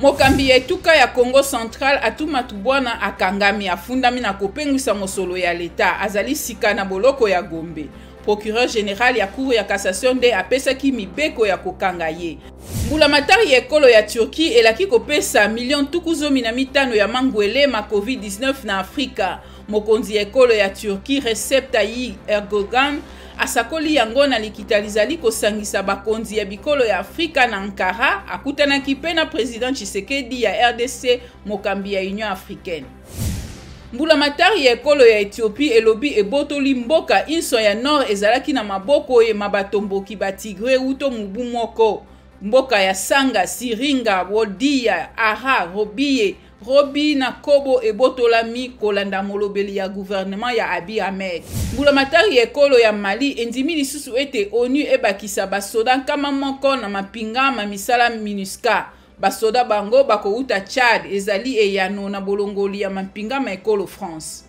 Mokambi ya etuka ya Congo Central Atumatu Bwana akangami afundami na kopengwisa mosolo ya leta azali sika na boloko ya Gombe. Procureur général ya cour ya cassation nde apesaki mibeko ya kokanga ye. Mbulamatari ya ekolo ya Turquie elaki kopesa million tukuzomi na mitano ya mangwele ma COVID-19 na Afrika. Mokonzi ya ekolo ya Turquie Recep Tayyip Erdogan asakoli yango na likita lizali kosangisa bakonzi ya bikolo ya Afrika na Ankara akutanaki pe na président Tshisekedi ya RDC mokambi ya Union Africaine. Mbulamatari ya ekolo ya Ethiopie elobi ebotoli mboka inso ya nord ezalaki na maboko ye mabatomboki batigre uto mubu moko. Mboka ya Sanga, Siringa, Wodia, Ara, Robiye, Robi na Kobo ebotolami kolanda molobeli ya gouvernement ya Abiy Ahmed. Mbulamatari ya ekolo ya Mali endimi lisusu ete ONU ebakisa basoda nkama moko na mapinga misala MINUSCA. Basoda bango bakouta Tchad ezali eyano na bolongoli ya mapinga ma ekolo France.